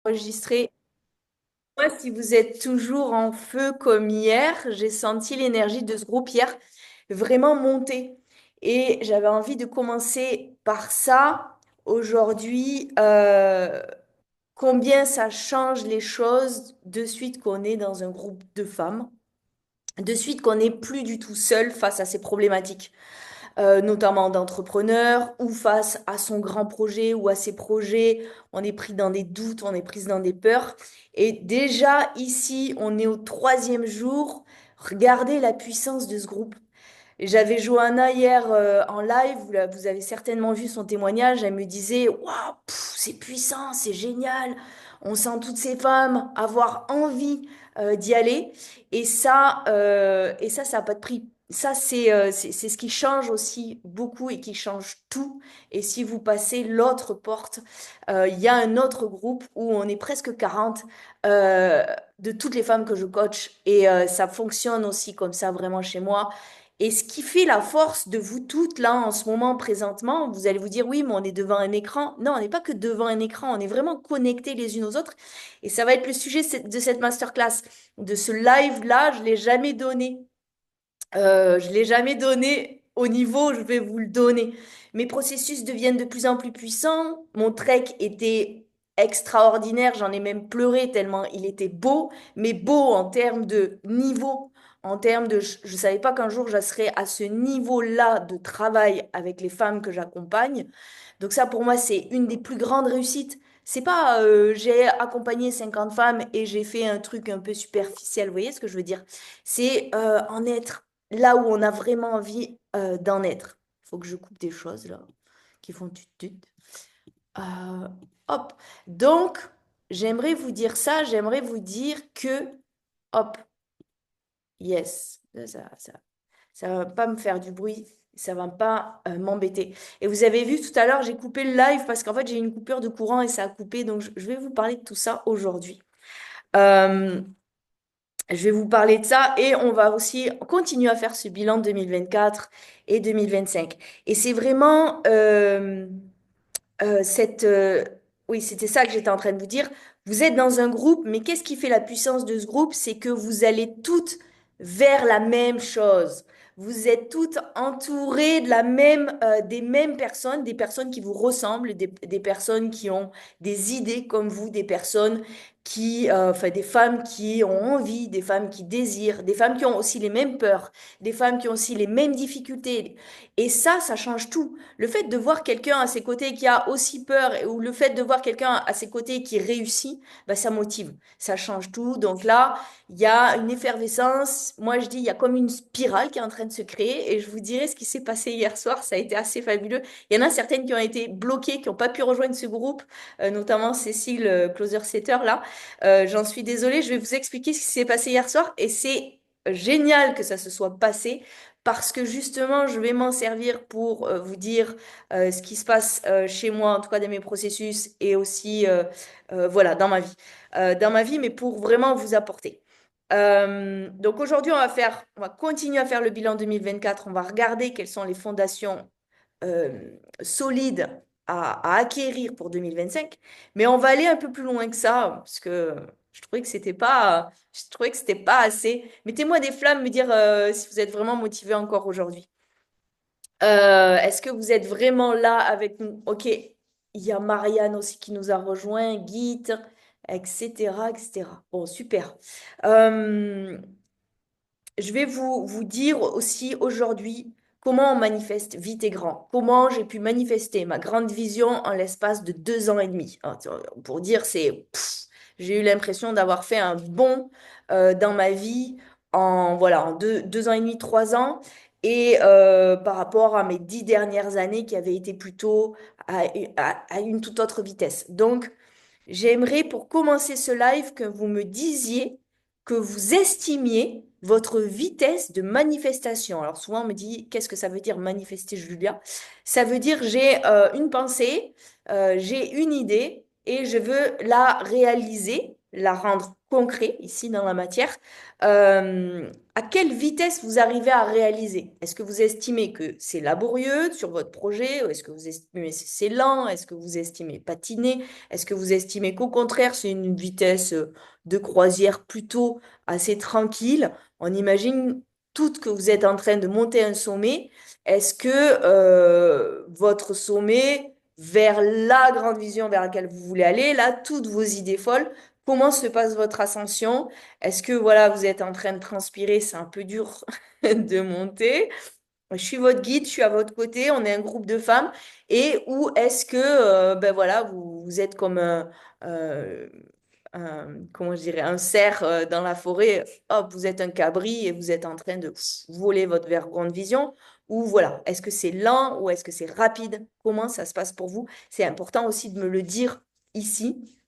Enregistré. Moi, si vous êtes toujours en feu comme hier, j'ai senti l'énergie de ce groupe hier vraiment monter. Et j'avais envie de commencer par ça aujourd'hui. Combien ça change les choses de suite qu'on est dans un groupe de femmes, de suite qu'on n'est plus du tout seul face à ces problématiques. Notamment d'entrepreneurs, ou face à son grand projet ou à ses projets, on est pris dans des doutes, on est pris dans des peurs. Et déjà ici, on est au troisième jour. Regardez la puissance de ce groupe. J'avais Johanna hier en live, vous avez certainement vu son témoignage, elle me disait, waouh, c'est puissant, c'est génial, on sent toutes ces femmes avoir envie d'y aller, et ça n'a pas de prix. Ça, c'est ce qui change aussi beaucoup et qui change tout. Et si vous passez l'autre porte, il y a un autre groupe où on est presque 40 euh, de toutes les femmes que je coach, et ça fonctionne aussi comme ça vraiment chez moi. Et ce qui fait la force de vous toutes là en ce moment présentement, vous allez vous dire oui, mais on est devant un écran. Non, on n'est pas que devant un écran, on est vraiment connectés les unes aux autres. Et ça va être le sujet de cette masterclass, de ce live-là. Je l'ai jamais donné. Je l'ai jamais donné au niveau où je vais vous le donner. Mes processus deviennent de plus en plus puissants. Mon trek était extraordinaire. J'en ai même pleuré tellement il était beau, mais beau en termes de niveau, en termes de... Je ne savais pas qu'un jour je serais à ce niveau-là de travail avec les femmes que j'accompagne. Donc ça, pour moi, c'est une des plus grandes réussites. C'est pas j'ai accompagné 50 femmes et j'ai fait un truc un peu superficiel, vous voyez ce que je veux dire? C'est en être là où on a vraiment envie d'en être. Il faut que je coupe des choses là qui font tut-tut. Euh, hop. Donc, j'aimerais vous dire ça, j'aimerais vous dire que, hop, yes, ça va pas me faire du bruit, ça va pas m'embêter. Et vous avez vu tout à l'heure, j'ai coupé le live parce qu'en fait, j'ai eu une coupure de courant et ça a coupé, donc je vais vous parler de tout ça aujourd'hui. Euh, Je vais vous parler de ça et on va aussi continuer à faire ce bilan 2024 et 2025. Et c'est vraiment cette... oui, c'était ça que j'étais en train de vous dire. Vous êtes dans un groupe, mais qu'est-ce qui fait la puissance de ce groupe? C'est que vous allez toutes vers la même chose. Vous êtes toutes entourées de des mêmes personnes, des personnes qui vous ressemblent, des personnes qui ont des idées comme vous, des personnes enfin, des femmes qui ont envie, des femmes qui désirent, des femmes qui ont aussi les mêmes peurs, des femmes qui ont aussi les mêmes difficultés. Et ça change tout. Le fait de voir quelqu'un à ses côtés qui a aussi peur, ou le fait de voir quelqu'un à ses côtés qui réussit, bah, ça motive, ça change tout. Donc là, il y a une effervescence. Moi, je dis, il y a comme une spirale qui est en train de se créer. Et je vous dirai ce qui s'est passé hier soir. Ça a été assez fabuleux. Il y en a certaines qui ont été bloquées, qui n'ont pas pu rejoindre ce groupe, notamment Cécile, Closer Setter, là. J'en suis désolée. Je vais vous expliquer ce qui s'est passé hier soir. Et c'est génial que ça se soit passé parce que justement, je vais m'en servir pour vous dire ce qui se passe chez moi, en tout cas dans mes processus et aussi voilà, dans ma vie, mais pour vraiment vous apporter. Donc aujourd'hui, on va continuer à faire le bilan 2024. On va regarder quelles sont les fondations solides à acquérir pour 2025. Mais on va aller un peu plus loin que ça, parce que je trouvais que c'était pas assez. Mettez-moi des flammes, me dire si vous êtes vraiment motivé encore aujourd'hui. Est-ce que vous êtes vraiment là avec nous? Ok, il y a Marianne aussi qui nous a rejoint, Guy, etc., etc. Bon, super. Euh, je vais vous dire aussi aujourd'hui comment on manifeste vite et grand. Comment j'ai pu manifester ma grande vision en l'espace de 2 ans et demi. Hein, pour dire, j'ai eu l'impression d'avoir fait un bond dans ma vie voilà, en 2 ans et demi, 3 ans. Et par rapport à mes 10 dernières années qui avaient été plutôt à une toute autre vitesse. Donc, j'aimerais pour commencer ce live que vous me disiez que vous estimiez votre vitesse de manifestation. Alors souvent on me dit, qu'est-ce que ça veut dire manifester, Julia? Ça veut dire j'ai une pensée, j'ai une idée et je veux la réaliser. la rendre concret ici dans la matière, à quelle vitesse vous arrivez à réaliser? Est-ce que vous estimez que c'est laborieux sur votre projet? Ou est-ce que vous estimez que c'est lent? Est-ce que vous estimez patiner? Est-ce que vous estimez qu'au contraire, c'est une vitesse de croisière plutôt assez tranquille? On imagine toutes que vous êtes en train de monter un sommet. Est-ce que votre sommet vers la grande vision vers laquelle vous voulez aller, là, toutes vos idées folles, comment se passe votre ascension? Est-ce que voilà, vous êtes en train de transpirer, c'est un peu dur de monter. Je suis votre guide, je suis à votre côté, on est un groupe de femmes. Et où est-ce que ben voilà, vous êtes comme euh, comment je dirais, un cerf dans la forêt, hop, vous êtes un cabri et vous êtes en train de voler votre vers grande vision. Ou voilà, est-ce que c'est lent ou est-ce que c'est rapide? Comment ça se passe pour vous? C'est important aussi de me le dire ici.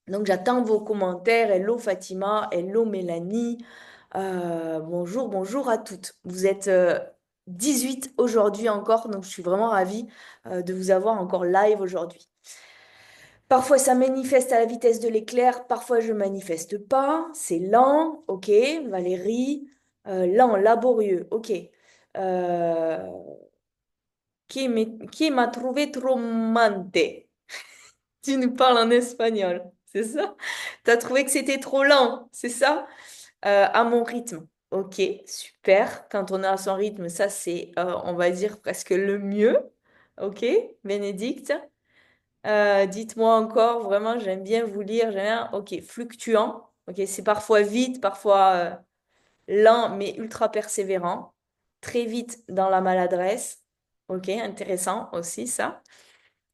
Donc j'attends vos commentaires. Hello Fatima, hello Mélanie. Bonjour, bonjour à toutes. Vous êtes 18 aujourd'hui encore, donc je suis vraiment ravie de vous avoir encore live aujourd'hui. Parfois ça manifeste à la vitesse de l'éclair, parfois je manifeste pas. C'est lent, ok. Valérie, lent, laborieux, ok. Euh, qui m'a trouvé traumante? Tu nous parles en espagnol, c'est ça? T'as trouvé que c'était trop lent, c'est ça? À mon rythme. Ok, super. Quand on est à son rythme, ça c'est, on va dire, presque le mieux. Ok, Bénédicte. Dites-moi encore, vraiment, j'aime bien vous lire. J'aime bien. Ok, fluctuant. Ok, c'est parfois vite, parfois lent, mais ultra persévérant. Très vite dans la maladresse. Ok, intéressant aussi ça.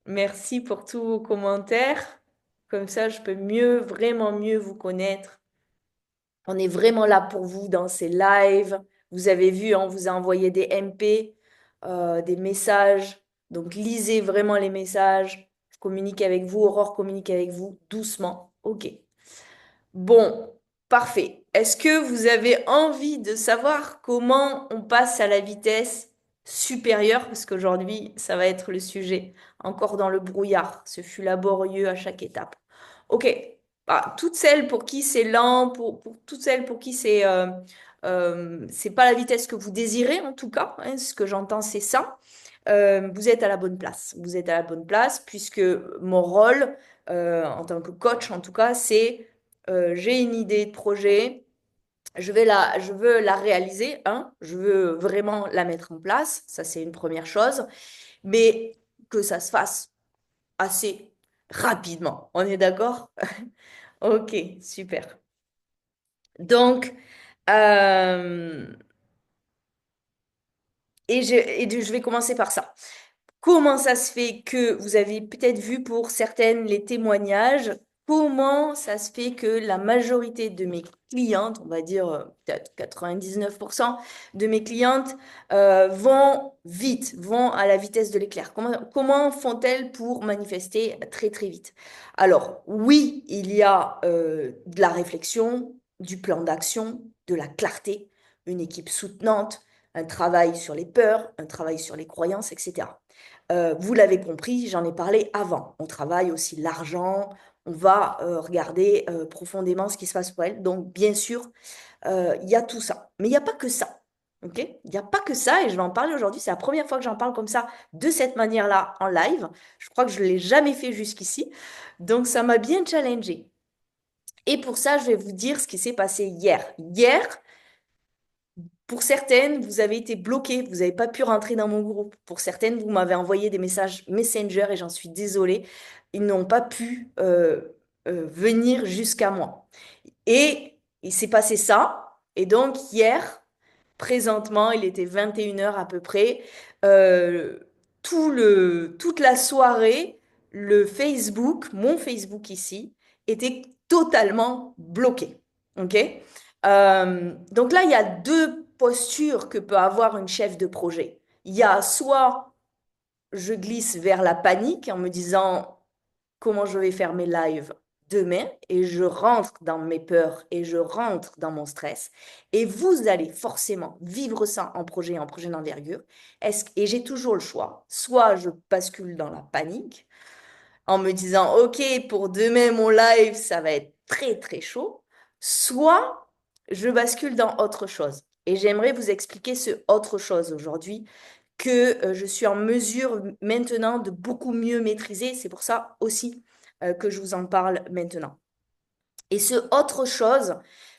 Merci pour tous vos commentaires. Comme ça, je peux mieux, vraiment mieux vous connaître. On est vraiment là pour vous dans ces lives. Vous avez vu, on vous a envoyé des MP, des messages. Donc, lisez vraiment les messages. Je communique avec vous, Aurore communique avec vous doucement. OK. Bon, parfait. Est-ce que vous avez envie de savoir comment on passe à la vitesse supérieure? Parce qu'aujourd'hui, ça va être le sujet. Encore dans le brouillard. Ce fut laborieux à chaque étape. Ok. Ah, toutes celles pour qui c'est lent, pour toutes celles pour qui c'est pas la vitesse que vous désirez, en tout cas. Hein, ce que j'entends, c'est ça. Vous êtes à la bonne place. Vous êtes à la bonne place puisque mon rôle, en tant que coach, en tout cas, c'est j'ai une idée de projet, je veux la réaliser, hein, je veux vraiment la mettre en place, ça c'est une première chose, mais que ça se fasse assez rapidement. On est d'accord? Ok, super. Donc, euh, je vais commencer par ça. Comment ça se fait que vous avez peut-être vu pour certaines les témoignages, comment ça se fait que la majorité de mes clientes, on va dire peut-être 99% de mes clientes, vont vite, vont à la vitesse de l'éclair? Comment font-elles pour manifester très très vite? Alors oui, il y a de la réflexion, du plan d'action, de la clarté, une équipe soutenante, un travail sur les peurs, un travail sur les croyances, etc. Vous l'avez compris, j'en ai parlé avant. On travaille aussi l'argent, on va regarder profondément ce qui se passe pour elle. Donc, bien sûr, il y a tout ça. Mais il n'y a pas que ça. Ok? Il n'y a pas que ça, et je vais en parler aujourd'hui. C'est la première fois que j'en parle comme ça, de cette manière-là, en live. Je crois que je ne l'ai jamais fait jusqu'ici. Donc, ça m'a bien challengé. Et pour ça, je vais vous dire ce qui s'est passé hier. Hier, pour certaines, vous avez été bloquées, vous n'avez pas pu rentrer dans mon groupe. Pour certaines, vous m'avez envoyé des messages Messenger et j'en suis désolée. Ils n'ont pas pu venir jusqu'à moi. Et il s'est passé ça. Et donc, hier, présentement, il était 21 heures à peu près. euh, toute la soirée, le Facebook, mon Facebook ici, était totalement bloqué. OK? Donc là, il y a deux postures que peut avoir une chef de projet. Il y a soit je glisse vers la panique en me disant comment je vais faire mes lives demain et je rentre dans mes peurs et je rentre dans mon stress. Et vous allez forcément vivre ça en projet d'envergure. Et j'ai toujours le choix. Soit je bascule dans la panique, en me disant, OK, pour demain, mon live, ça va être très, très chaud, soit je bascule dans autre chose. Et j'aimerais vous expliquer ce autre chose aujourd'hui que je suis en mesure maintenant de beaucoup mieux maîtriser. C'est pour ça aussi que je vous en parle maintenant. Et ce autre chose,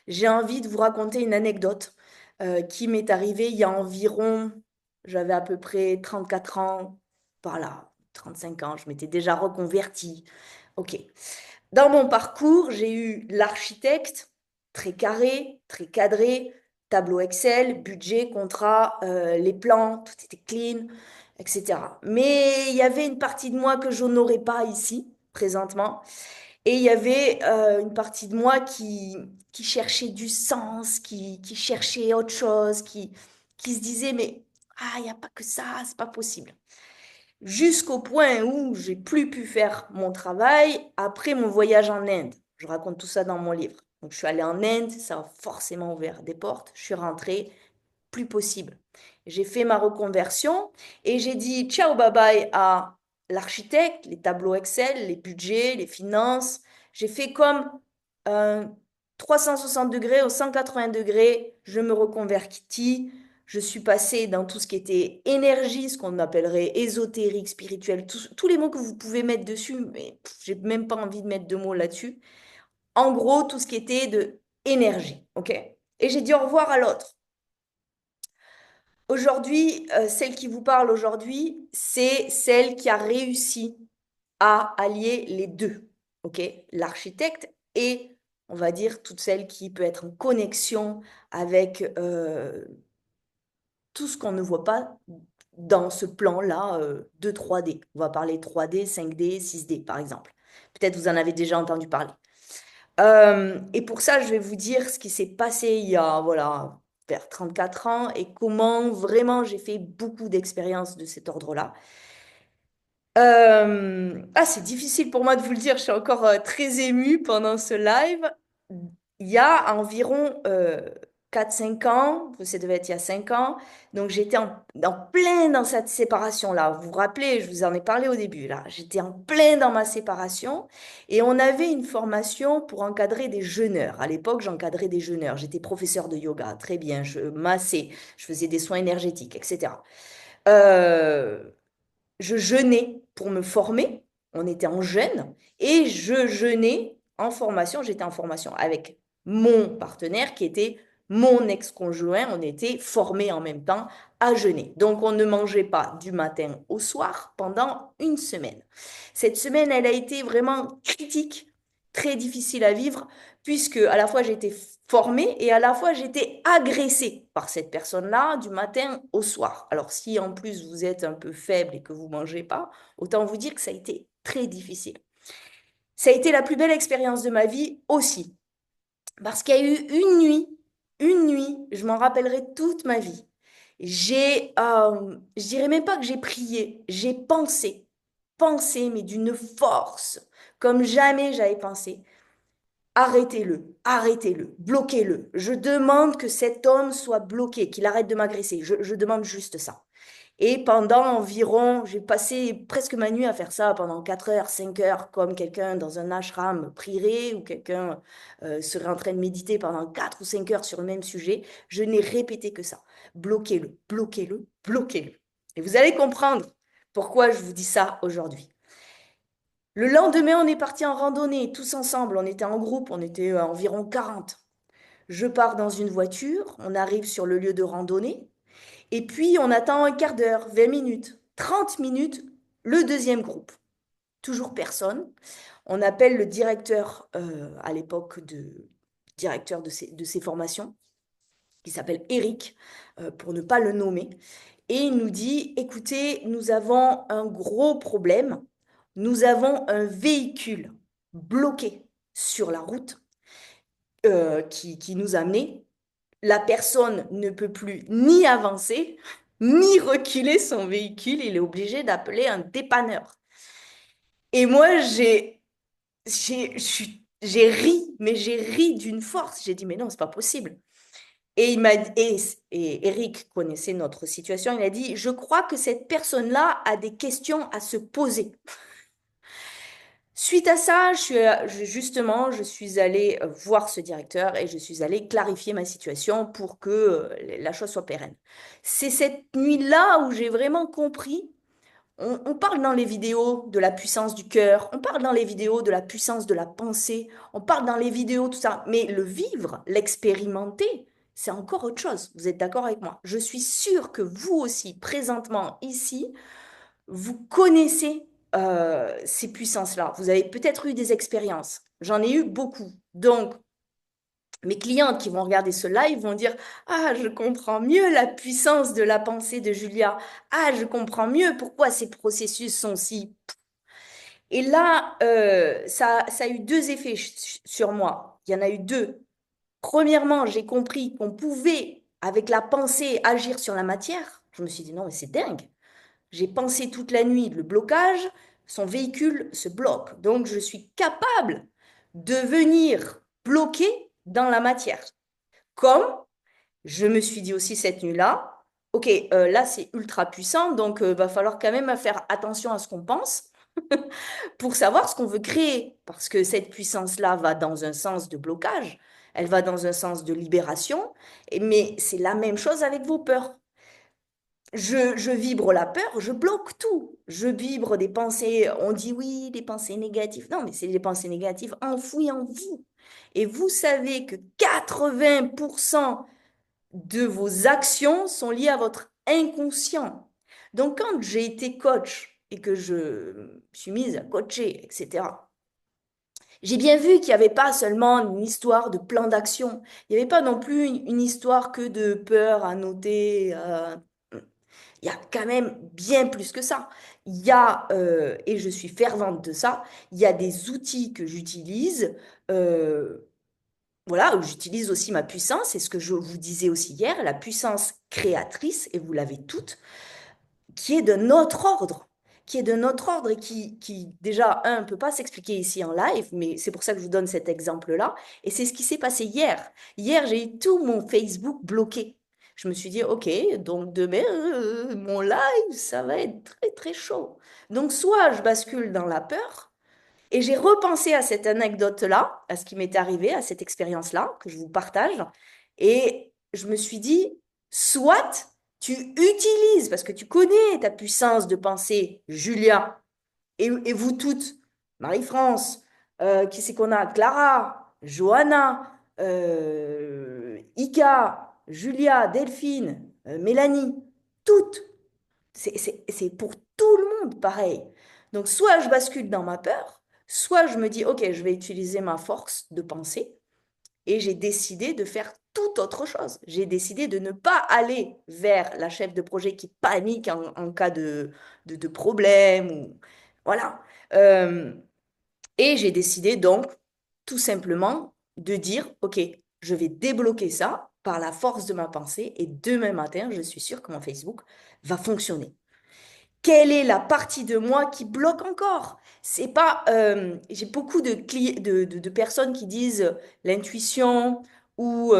j'ai envie de vous raconter une anecdote qui m'est arrivée il y a environ, j'avais à peu près 34 ans, par là, 35 ans, je m'étais déjà reconvertie. Ok. Dans mon parcours, j'ai eu l'architecte, très carré, très cadré, tableau Excel, budget, contrat, les plans, tout était clean, etc. Mais il y avait une partie de moi que j'honorais pas ici, présentement. Et il y avait une partie de moi qui cherchait du sens, qui cherchait autre chose, qui se disait, mais il n'y a pas que ça, c'est pas possible. Jusqu'au point où j'ai plus pu faire mon travail après mon voyage en Inde. Je raconte tout ça dans mon livre. Donc je suis allée en Inde, ça a forcément ouvert des portes. Je suis rentrée, plus possible. J'ai fait ma reconversion et j'ai dit ciao bye bye à l'architecte, les tableaux Excel, les budgets, les finances. J'ai fait comme un 360 degrés au 180 degrés. Je me reconvertis. Je suis passée dans tout ce qui était énergie, ce qu'on appellerait ésotérique, spirituel, tous les mots que vous pouvez mettre dessus, mais j'ai même pas envie de mettre de mots là-dessus. En gros, tout ce qui était de énergie, ok? Et j'ai dit au revoir à l'autre. Aujourd'hui, celle qui vous parle aujourd'hui, c'est celle qui a réussi à allier les deux, ok? L'architecte et, on va dire, toute celle qui peut être en connexion avec tout ce qu'on ne voit pas dans ce plan-là de 3D. On va parler 3D, 5D, 6D, par exemple. Peut-être vous en avez déjà entendu parler. Et pour ça, je vais vous dire ce qui s'est passé il y a, voilà, vers 34 ans et comment vraiment j'ai fait beaucoup d'expériences de cet ordre-là. C'est difficile pour moi de vous le dire, je suis encore très émue pendant ce live. Il y a environ 4-5 ans, ça devait être il y a 5 ans, donc j'étais en plein dans cette séparation-là. Vous vous rappelez, je vous en ai parlé au début, là. J'étais en plein dans ma séparation et on avait une formation pour encadrer des jeûneurs. À l'époque, j'encadrais des jeûneurs. J'étais professeur de yoga, très bien, je massais, je faisais des soins énergétiques, etc. Euh, je jeûnais pour me former, on était en jeûne, et je jeûnais en formation, j'étais en formation avec mon partenaire qui était mon ex-conjoint, on était formés en même temps à jeûner. Donc on ne mangeait pas du matin au soir pendant une semaine. Cette semaine, elle a été vraiment critique, très difficile à vivre, puisque à la fois j'étais formée et à la fois j'étais agressée par cette personne-là du matin au soir. Alors si en plus vous êtes un peu faible et que vous mangez pas, autant vous dire que ça a été très difficile. Ça a été la plus belle expérience de ma vie aussi, parce qu'il y a eu une nuit, je m'en rappellerai toute ma vie. Je dirais même pas que j'ai prié, j'ai pensé, mais d'une force, comme jamais j'avais pensé. Arrêtez-le, arrêtez-le, bloquez-le. Je demande que cet homme soit bloqué, qu'il arrête de m'agresser. Je demande juste ça. Et pendant environ, j'ai passé presque ma nuit à faire ça pendant 4 heures, 5 heures, comme quelqu'un dans un ashram prierait ou quelqu'un serait en train de méditer pendant 4 ou 5 heures sur le même sujet. Je n'ai répété que ça. Bloquez-le, bloquez-le, bloquez-le. Et vous allez comprendre pourquoi je vous dis ça aujourd'hui. Le lendemain, on est parti en randonnée, tous ensemble. On était en groupe, on était environ 40. Je pars dans une voiture, on arrive sur le lieu de randonnée, et puis on attend un quart d'heure, 20 minutes, 30 minutes, le deuxième groupe. Toujours personne. On appelle le directeur, à l'époque, directeur de ces formations, qui s'appelle Eric, pour ne pas le nommer. Et il nous dit, écoutez, nous avons un gros problème. Nous avons un véhicule bloqué sur la route qui nous a amenés. La personne ne peut plus ni avancer, ni reculer son véhicule. Il est obligé d'appeler un dépanneur. Et moi, j'ai ri, mais j'ai ri d'une force. J'ai dit, mais non, c'est pas possible. Et et Eric connaissait notre situation. Il a dit, je crois que cette personne-là a des questions à se poser. Suite à ça, justement, je suis allée voir ce directeur et je suis allée clarifier ma situation pour que la chose soit pérenne. C'est cette nuit-là où j'ai vraiment compris. On parle dans les vidéos de la puissance du cœur, on parle dans les vidéos de la puissance de la pensée, on parle dans les vidéos, tout ça. Mais le vivre, l'expérimenter, c'est encore autre chose. Vous êtes d'accord avec moi? Je suis sûre que vous aussi, présentement, ici, vous connaissez ces puissances-là. Vous avez peut-être eu des expériences. J'en ai eu beaucoup. Donc, mes clientes qui vont regarder ce live vont dire, ah, je comprends mieux la puissance de la pensée de Julia. Ah, je comprends mieux pourquoi ces processus sont si... Et là, ça a eu deux effets sur moi. Il y en a eu deux. Premièrement, j'ai compris qu'on pouvait, avec la pensée, agir sur la matière. Je me suis dit, non, mais c'est dingue. J'ai pensé toute la nuit le blocage, son véhicule se bloque. Donc, je suis capable de venir bloquer dans la matière. Comme je me suis dit aussi cette nuit-là, ok, là c'est ultra puissant, donc va falloir quand même faire attention à ce qu'on pense pour savoir ce qu'on veut créer. Parce que cette puissance-là va dans un sens de blocage, elle va dans un sens de libération, mais c'est la même chose avec vos peurs. Je vibre la peur, je bloque tout. Je vibre des pensées, on dit oui, des pensées négatives. Non, mais c'est des pensées négatives enfouies en vous. Et vous savez que 80% de vos actions sont liées à votre inconscient. Donc, quand j'ai été coach et que je me suis mise à coacher, etc., j'ai bien vu qu'il n'y avait pas seulement une histoire de plan d'action. Il n'y avait pas non plus une histoire que de peur à noter. Il y a quand même bien plus que ça. Il y a, et je suis fervente de ça, il y a des outils que j'utilise. Voilà, où j'utilise aussi ma puissance, c'est ce que je vous disais aussi hier, la puissance créatrice, et vous l'avez toute, qui est de notre ordre, qui est de notre ordre et qui déjà, un, ne peut pas s'expliquer ici en live, mais c'est pour ça que je vous donne cet exemple-là. Et c'est ce qui s'est passé hier. Hier, j'ai eu tout mon Facebook bloqué. Je me suis dit, OK, donc demain, mon live, ça va être très, très chaud. Donc, soit je bascule dans la peur, et j'ai repensé à cette anecdote-là, à ce qui m'est arrivé, à cette expérience-là, que je vous partage. Et je me suis dit, soit tu utilises, parce que tu connais ta puissance de pensée, Julia, et vous toutes, Marie-France, qui c'est qu'on a? Clara, Johanna, Ika, Julia, Delphine, Mélanie, toutes. C'est pour tout le monde pareil. Donc, soit je bascule dans ma peur, soit je me dis, OK, je vais utiliser ma force de pensée et j'ai décidé de faire tout autre chose. J'ai décidé de ne pas aller vers la chef de projet qui panique en cas de problème. Ou... Voilà. Euh, et j'ai décidé donc tout simplement de dire, OK, je vais débloquer ça par la force de ma pensée et demain matin, je suis sûre que mon Facebook va fonctionner. Quelle est la partie de moi qui bloque encore? C'est pas. J'ai beaucoup de personnes qui disent l'intuition ou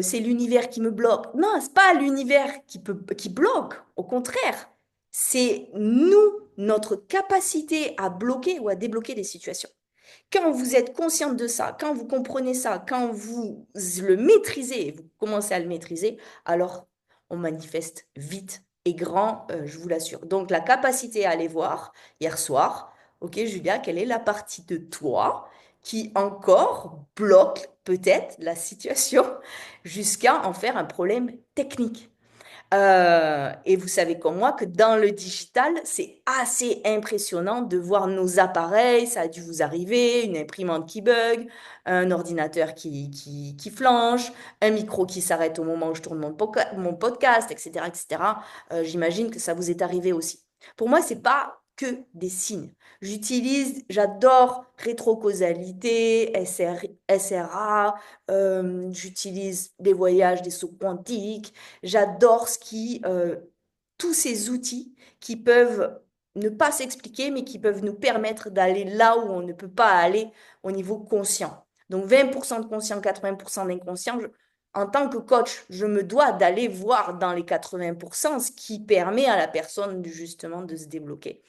c'est l'univers qui me bloque. Non, c'est pas l'univers qui bloque. Au contraire, c'est nous, notre capacité à bloquer ou à débloquer des situations. Quand vous êtes consciente de ça, quand vous comprenez ça, quand vous le maîtrisez, vous commencez à le maîtriser, alors on manifeste vite et grand, je vous l'assure. Donc la capacité à aller voir hier soir, ok Julia, quelle est la partie de toi qui encore bloque peut-être la situation jusqu'à en faire un problème technique? Et vous savez comme moi que dans le digital, c'est assez impressionnant de voir nos appareils. Ça a dû vous arriver, une imprimante qui bug, un ordinateur qui flanche, un micro qui s'arrête au moment où je tourne mon podcast, etc., etc. J'imagine que ça vous est arrivé aussi. Pour moi, c'est pas que des signes. J'adore rétrocausalité, SRA, j'utilise des voyages, des sauts quantiques. J'adore tous ces outils qui peuvent ne pas s'expliquer, mais qui peuvent nous permettre d'aller là où on ne peut pas aller au niveau conscient. Donc 20% de conscient, 80% d'inconscient. En tant que coach, je me dois d'aller voir dans les 80% ce qui permet à la personne justement de se débloquer.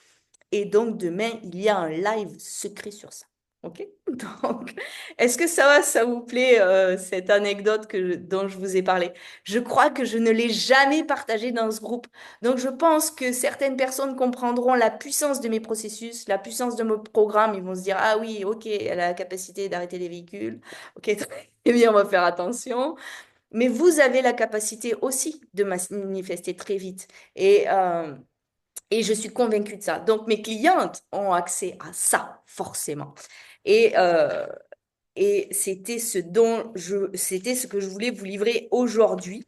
Et donc, demain, il y a un live secret sur ça. OK? Donc, est-ce que ça vous plaît, cette anecdote dont je vous ai parlé? Je crois que je ne l'ai jamais partagée dans ce groupe. Donc, je pense que certaines personnes comprendront la puissance de mes processus, la puissance de mon programme. Ils vont se dire, ah oui, OK, elle a la capacité d'arrêter les véhicules. OK, très bien, on va faire attention. Mais vous avez la capacité aussi de manifester très vite. Et je suis convaincue de ça. Donc, mes clientes ont accès à ça, forcément. Et, euh, et c'était ce que je voulais vous livrer aujourd'hui.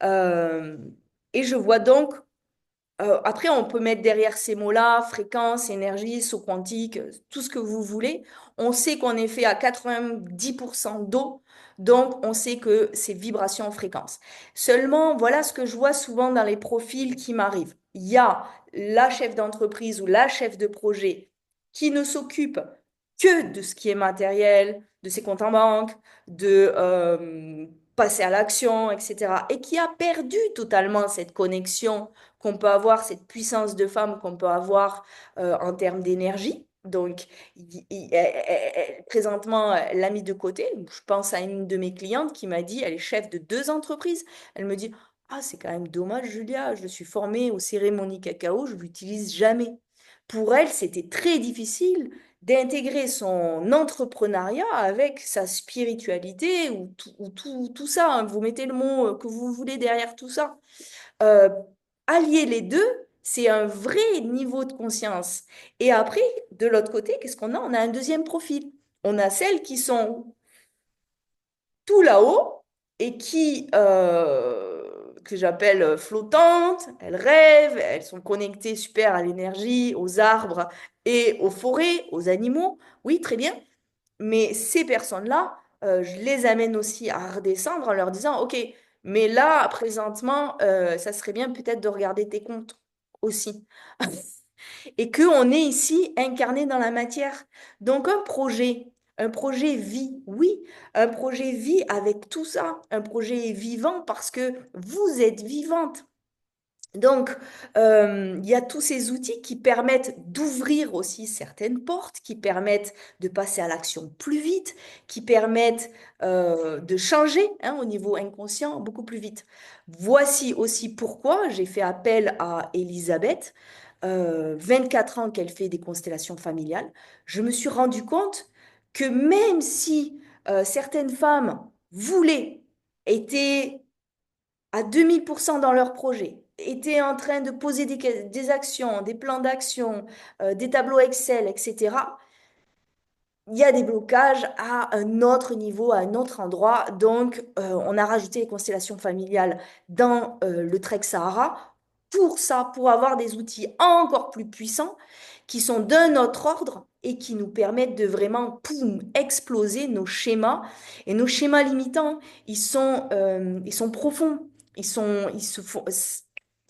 Euh, et je vois donc après, on peut mettre derrière ces mots-là fréquence, énergie, saut quantique, tout ce que vous voulez. On sait qu'on est fait à 90% d'eau, donc on sait que c'est vibration fréquence. Seulement, voilà ce que je vois souvent dans les profils qui m'arrivent. Il y a la chef d'entreprise ou la chef de projet qui ne s'occupe que de ce qui est matériel, de ses comptes en banque, de passer à l'action, etc. Et qui a perdu totalement cette connexion qu'on peut avoir, cette puissance de femme qu'on peut avoir en termes d'énergie. Donc, présentement, elle l'a mis de côté. Je pense à une de mes clientes qui m'a dit, elle est chef de 2 entreprises. Elle me dit, ah, c'est quand même dommage, Julia, je suis formée aux cérémonies cacao, je ne l'utilise jamais. Pour elle, c'était très difficile d'intégrer son entrepreneuriat avec sa spiritualité ou tout ça, hein. Vous mettez le mot que vous voulez derrière tout ça. Euh, Allier les deux, c'est un vrai niveau de conscience. Et après, de l'autre côté, qu'est-ce qu'on a? On a un deuxième profil. On a celles qui sont tout là-haut et que j'appelle flottantes. Elles rêvent, elles sont connectées super à l'énergie, aux arbres et aux forêts, aux animaux. Oui, très bien. Mais ces personnes-là, je les amène aussi à redescendre en leur disant, OK, mais là, présentement, ça serait bien peut-être de regarder tes comptes aussi. Et qu'on est ici incarné dans la matière. Donc un projet vit, oui, un projet vit avec tout ça. Un projet est vivant parce que vous êtes vivante. Donc, il y a tous ces outils qui permettent d'ouvrir aussi certaines portes, qui permettent de passer à l'action plus vite, qui permettent de changer hein, au niveau inconscient beaucoup plus vite. Voici aussi pourquoi j'ai fait appel à Elisabeth, 24 ans qu'elle fait des constellations familiales. Je me suis rendu compte que même si certaines femmes voulaient, étaient à 2000% dans leur projet, étaient en train de poser des actions, des plans d'action, des tableaux Excel, etc., il y a des blocages à un autre niveau, à un autre endroit. Donc, on a rajouté les constellations familiales dans le Trek Sahara pour ça, pour avoir des outils encore plus puissants qui sont d'un autre ordre et qui nous permettent de vraiment, poum, exploser nos schémas. Et nos schémas limitants, ils sont profonds. Ils se font,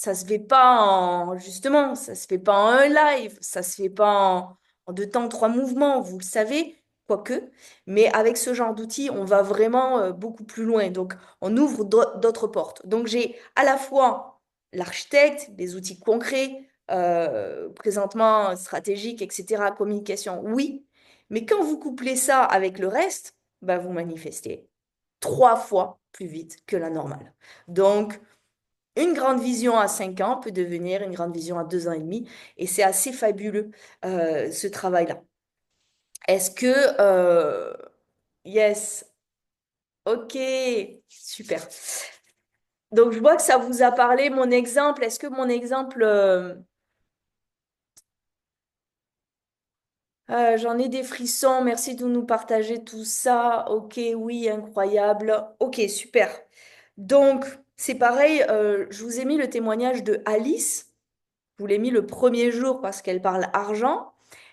ça se fait pas justement, ça se fait pas en un live, ça se fait pas en 2 temps, 3 mouvements, vous le savez, quoique. Mais avec ce genre d'outils, on va vraiment beaucoup plus loin. Donc, on ouvre d'autres portes. Donc, j'ai à la fois l'architecte, des outils concrets, présentement stratégiques, etc., communication, oui. Mais quand vous couplez ça avec le reste, bah, vous manifestez 3 fois plus vite que la normale. Donc, une grande vision à 5 ans peut devenir une grande vision à 2 ans et demi. Et c'est assez fabuleux, ce travail-là. Est-ce que... yes, ok, super. Donc, je vois que ça vous a parlé, mon exemple. Est-ce que mon exemple... j'en ai des frissons. Merci de nous partager tout ça. Ok, oui, incroyable. Ok, super. Donc, c'est pareil, je vous ai mis le témoignage de Alice. Je vous l'ai mis le premier jour parce qu'elle parle argent.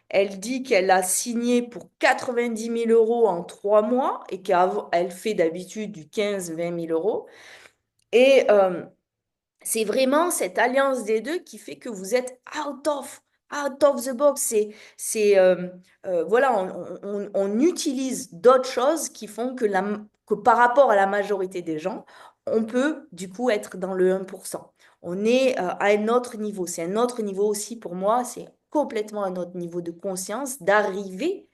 Elle dit qu'elle a signé pour 90 000 € en 3 mois et qu'elle fait d'habitude du 15 000 à 20 000 euros. Et c'est vraiment cette alliance des deux qui fait que vous êtes out of the box. Voilà, on utilise d'autres choses qui font que par rapport à la majorité des gens, on peut du coup être dans le 1%. On est à un autre niveau. C'est un autre niveau aussi pour moi. C'est complètement un autre niveau de conscience, d'arriver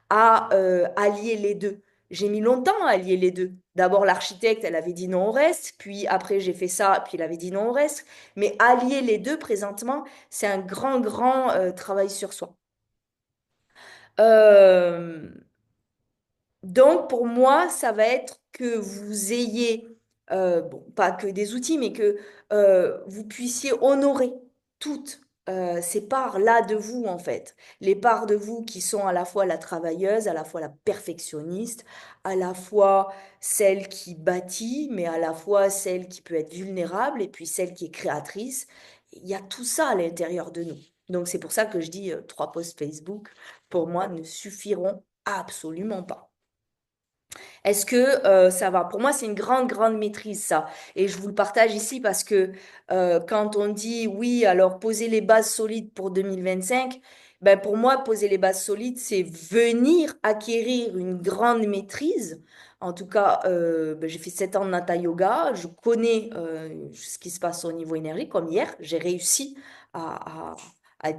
à allier les deux. J'ai mis longtemps à allier les deux. D'abord, l'architecte, elle avait dit non, on reste. Puis après, j'ai fait ça, puis elle avait dit non, on reste. Mais allier les deux présentement, c'est un grand, grand travail sur soi. Euh, donc, pour moi, ça va être que vous ayez, bon, pas que des outils, mais que vous puissiez honorer toutes ces parts-là de vous, en fait. Les parts de vous qui sont à la fois la travailleuse, à la fois la perfectionniste, à la fois celle qui bâtit, mais à la fois celle qui peut être vulnérable, et puis celle qui est créatrice. Il y a tout ça à l'intérieur de nous. Donc, c'est pour ça que je dis 3 posts Facebook, pour moi, ne suffiront absolument pas. Est-ce que ça va? Pour moi, c'est une grande, grande maîtrise, ça. Et je vous le partage ici parce que quand on dit oui, alors poser les bases solides pour 2025, ben pour moi, poser les bases solides, c'est venir acquérir une grande maîtrise. En tout cas, ben, j'ai fait 7 ans de Hatha Yoga, je connais ce qui se passe au niveau énergie. Comme hier, j'ai réussi à, à,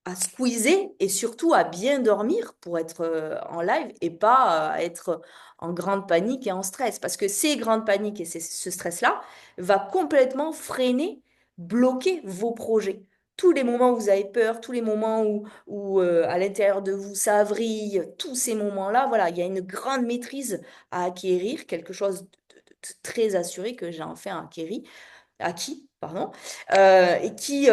à squeezer et surtout à bien dormir pour être en live et pas à être en grande panique et en stress. Parce que ces grandes paniques et ce stress-là va complètement freiner, bloquer vos projets. Tous les moments où vous avez peur, tous les moments où à l'intérieur de vous ça vrille, tous ces moments-là, voilà, il y a une grande maîtrise à acquérir, quelque chose de très assuré que j'ai enfin acquis, pardon, et qui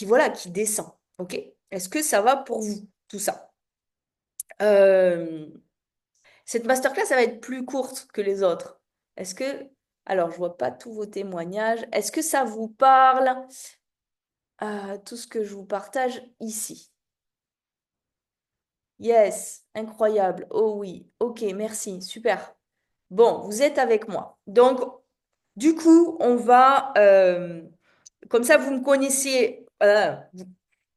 voilà, qui descend. Ok? Est-ce que ça va pour vous, tout ça? Euh, cette masterclass, ça va être plus courte que les autres. Est-ce que, alors, je vois pas tous vos témoignages. Est-ce que ça vous parle, tout ce que je vous partage ici? Yes, incroyable. Oh oui, ok, merci, super. Bon, vous êtes avec moi. Donc, du coup, on va, comme ça, vous me connaissez,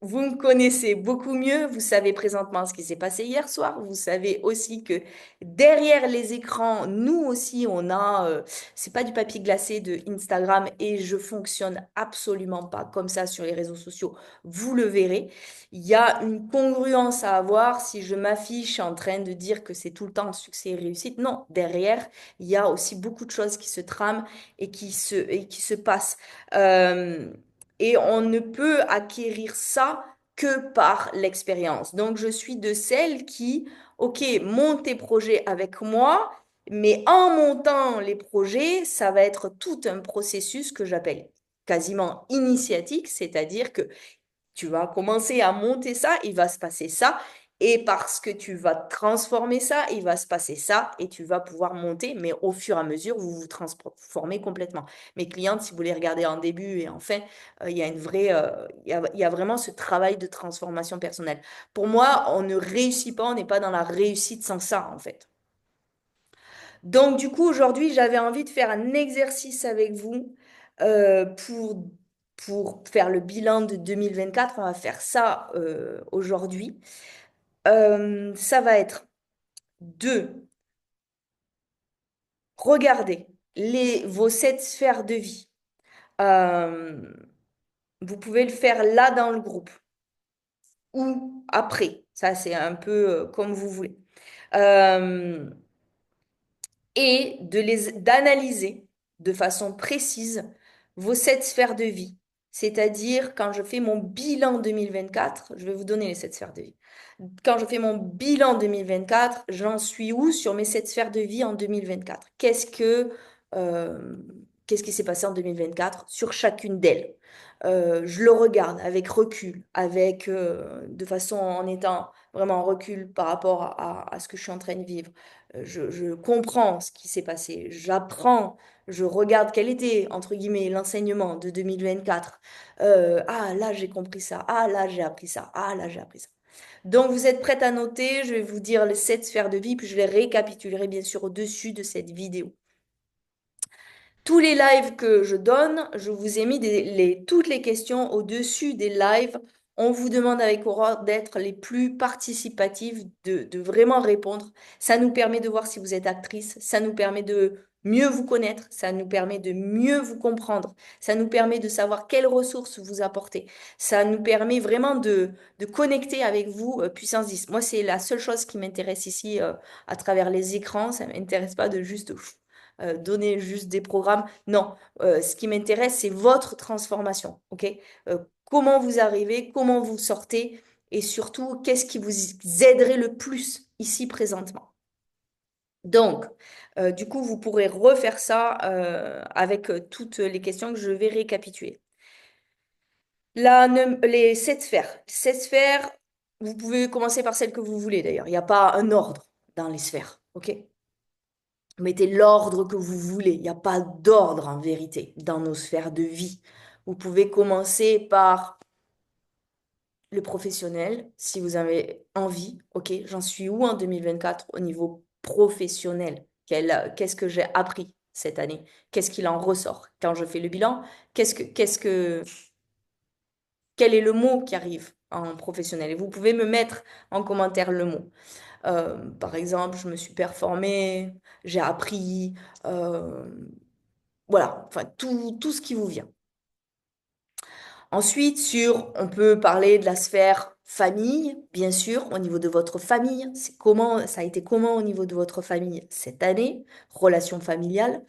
vous me connaissez beaucoup mieux. Vous savez présentement ce qui s'est passé hier soir. Vous savez aussi que derrière les écrans, nous aussi, on a, c'est pas du papier glacé de Instagram et je fonctionne absolument pas comme ça sur les réseaux sociaux. Vous le verrez. Il y a une congruence à avoir si je m'affiche en train de dire que c'est tout le temps succès et réussite. Non, derrière, il y a aussi beaucoup de choses qui se trament et qui se passent. Euh, et on ne peut acquérir ça que par l'expérience. Donc, je suis de celles qui, OK, monte tes projets avec moi, mais en montant les projets, ça va être tout un processus que j'appelle quasiment initiatique, c'est-à-dire que tu vas commencer à monter ça, il va se passer ça. Et parce que tu vas transformer ça, il va se passer ça et tu vas pouvoir monter, mais au fur et à mesure, vous vous transformez complètement. Mes clientes, si vous les regardez en début et en fin, il y a une vraie, il y a vraiment ce travail de transformation personnelle. Pour moi, on ne réussit pas, on n'est pas dans la réussite sans ça, en fait. Donc, du coup, aujourd'hui, j'avais envie de faire un exercice avec vous euh, pour, pour faire le bilan de 2024. On va faire ça aujourd'hui. Ça va être de regarder vos 7 sphères de vie. Euh, vous pouvez le faire là dans le groupe ou après. Ça, c'est un peu comme vous voulez. Euh, et d'analyser de façon précise vos 7 sphères de vie. C'est-à-dire, quand je fais mon bilan 2024, je vais vous donner les 7 sphères de vie. Quand je fais mon bilan 2024, j'en suis où sur mes 7 sphères de vie en 2024? Euh, qu'est-ce qui s'est passé en 2024 sur chacune d'elles? Je le regarde avec recul, de façon en étant vraiment en recul par rapport à ce que je suis en train de vivre. Je comprends ce qui s'est passé, j'apprends, je regarde quel était, entre guillemets, l'enseignement de 2024. Ah, là, j'ai compris ça. Ah, là, j'ai appris ça. Ah, là, j'ai appris ça. Donc, vous êtes prête à noter, je vais vous dire les 7 sphères de vie, puis je les récapitulerai bien sûr au-dessus de cette vidéo. Tous les lives que je donne, je vous ai mis toutes les questions au-dessus des lives. On vous demande avec Aurore d'être les plus participatives, de vraiment répondre. Ça nous permet de voir si vous êtes actrice, ça nous permet mieux vous connaître, ça nous permet de mieux vous comprendre, ça nous permet de savoir quelles ressources vous apportez, ça nous permet vraiment de connecter avec vous, puissance 10. Moi, c'est la seule chose qui m'intéresse ici à travers les écrans, ça ne m'intéresse pas de juste donner juste des programmes. Non, ce qui m'intéresse, c'est votre transformation, ok? Comment vous arrivez, comment vous sortez et surtout, qu'est-ce qui vous aiderait le plus ici présentement. Donc, du coup, vous pourrez refaire ça avec toutes les questions que je vais récapituler. Les 7 sphères. 7 sphères, vous pouvez commencer par celle que vous voulez d'ailleurs. Il n'y a pas un ordre dans les sphères, ok? Mettez l'ordre que vous voulez. Il n'y a pas d'ordre en vérité dans nos sphères de vie. Vous pouvez commencer par le professionnel, si vous avez envie, ok, j'en suis où en 2024 au niveau professionnel? Qu'est-ce que j'ai appris cette année? Qu'est-ce qu'il en ressort? Quand je fais le bilan, quel est le mot qui arrive en professionnel? Et vous pouvez me mettre en commentaire le mot. Par exemple, je me suis performée, j'ai appris, euh, voilà, enfin tout ce qui vous vient. Ensuite, on peut parler de la sphère famille, bien sûr, au niveau de votre famille. Ça a été comment au niveau de votre famille cette année, relation familiale.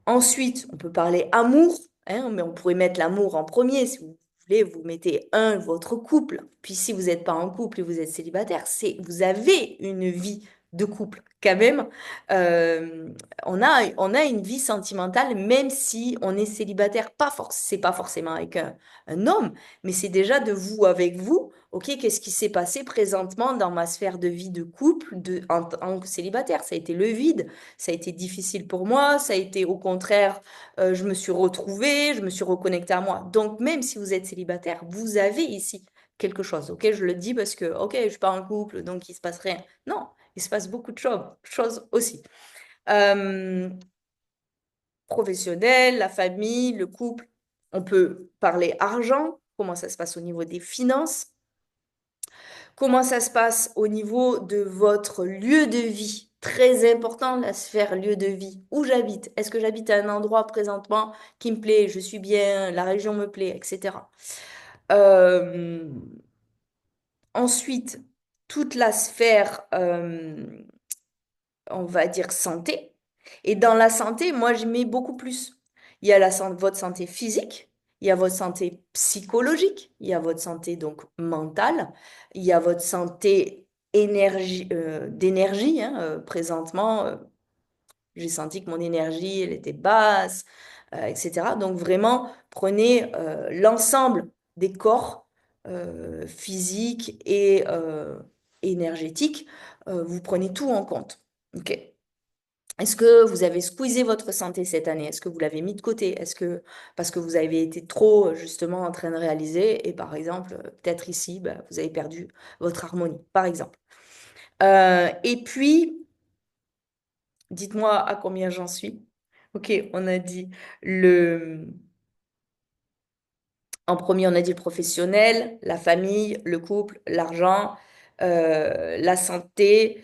Ensuite, on peut parler amour, hein, mais on pourrait mettre l'amour en premier. Si vous voulez, vous mettez votre couple. Puis si vous n'êtes pas en couple et vous êtes célibataire, vous avez une vie de couple quand même. Euh, on a une vie sentimentale, même si on est célibataire. C'est pas forcément avec un homme, mais c'est déjà de vous avec vous. Ok, qu'est-ce qui s'est passé présentement dans ma sphère de vie de couple en tant que célibataire? Ça a été le vide. Ça a été difficile pour moi, ça a été au contraire, je me suis retrouvée, je me suis reconnectée à moi. Donc même si vous êtes célibataire, vous avez ici quelque chose. Ok, je le dis parce que ok, je suis pas en couple, donc il se passe rien. Non, il se passe beaucoup de choses aussi. Euh, Professionnel, la famille, le couple. On peut parler argent, comment ça se passe au niveau des finances. Comment ça se passe au niveau de votre lieu de vie? Très important, la sphère lieu de vie. Où j'habite? Est-ce que j'habite à un endroit présentement qui me plaît? Je suis bien, la région me plaît, etc. Euh, Ensuite, toute la sphère, on va dire santé. Et dans la santé, moi, je mets beaucoup plus. Il y a votre santé physique, il y a votre santé psychologique, il y a votre santé donc mentale, il y a votre santé d'énergie, hein, présentement, j'ai senti que mon énergie, elle était basse, etc. Donc vraiment, prenez l'ensemble des corps physiques et énergétiques, vous prenez tout en compte. OK? Est-ce que vous avez squeezé votre santé cette année? Est-ce que vous l'avez mis de côté? Parce que vous avez été trop justement en train de réaliser et par exemple, peut-être ici, bah, vous avez perdu votre harmonie, par exemple. Et puis, dites-moi à combien j'en suis. Ok, on a dit le... En premier, on a dit le professionnel, la famille, le couple, l'argent, la santé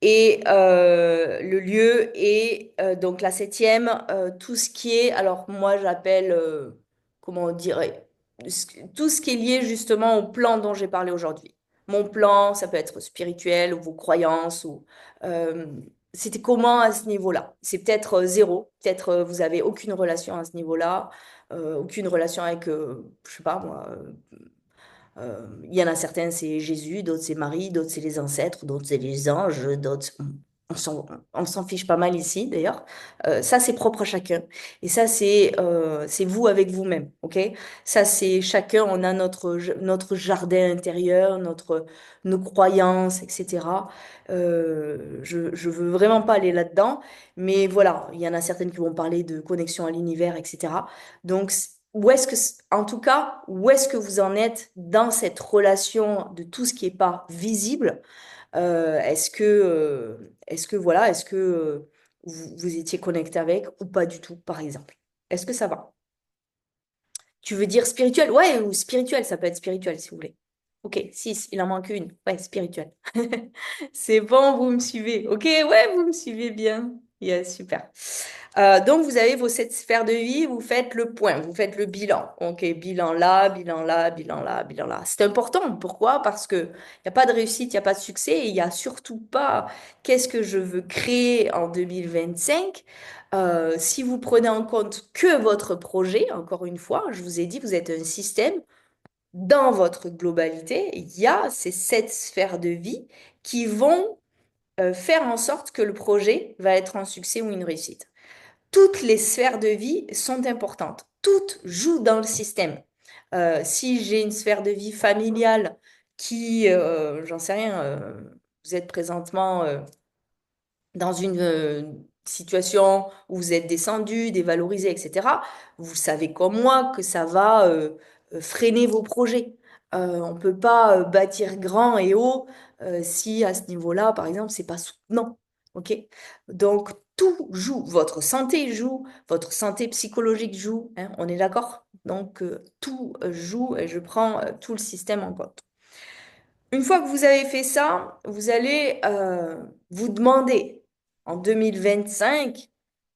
et le lieu et donc la septième, tout ce qui est, alors moi j'appelle, comment on dirait, tout ce qui est lié justement au plan dont j'ai parlé aujourd'hui. Mon plan, ça peut être spirituel ou vos croyances ou euh, c'était comment à ce niveau-là? C'est peut-être zéro, peut-être vous avez aucune relation à ce niveau-là, aucune relation avec, je sais pas moi. Il y en a certains, c'est Jésus, d'autres c'est Marie, d'autres c'est les ancêtres, d'autres c'est les anges, d'autres... on s'en fiche pas mal ici, d'ailleurs. Ça, c'est propre à chacun. Et ça, c'est vous avec vous-même, ok? Ça, c'est chacun, on a notre jardin intérieur, nos croyances, etc. Je veux vraiment pas aller là-dedans, mais voilà, il y en a certaines qui vont parler de connexion à l'univers, etc. Donc, en tout cas, où est-ce que vous en êtes dans cette relation de tout ce qui n'est pas visible? Voilà, est-ce que vous étiez connecté avec ou pas du tout, par exemple? Est-ce que ça va? Tu veux dire spirituel? Ouais, ou spirituel, ça peut être spirituel si vous voulez. Ok, 6, il en manque une. Ouais, spirituel. C'est bon, vous me suivez. Ok, ouais, vous me suivez bien. Yes, super. Donc, vous avez vos sept sphères de vie, vous faites le point, vous faites le bilan. OK, bilan là, bilan là, bilan là, bilan là. C'est important. Pourquoi? Parce que il n'y a pas de réussite, il n'y a pas de succès, et il n'y a surtout pas qu'est-ce que je veux créer en 2025. Si vous prenez en compte que votre projet, encore une fois, je vous ai dit, vous êtes un système. Dans votre globalité, il y a ces sept sphères de vie qui vont faire en sorte que le projet va être un succès ou une réussite. Toutes les sphères de vie sont importantes. Toutes jouent dans le système. Si j'ai une sphère de vie familiale qui, j'en sais rien, vous êtes présentement dans une situation où vous êtes descendu, dévalorisé, etc., vous savez comme moi que ça va freiner vos projets. On ne peut pas bâtir grand et haut si à ce niveau-là, par exemple, c'est pas soutenant. OK? Donc, tout joue. Votre santé joue, votre santé psychologique joue. Hein, on est d'accord? Donc, tout joue et je prends tout le système en compte. Une fois que vous avez fait ça, vous allez vous demander en 2025,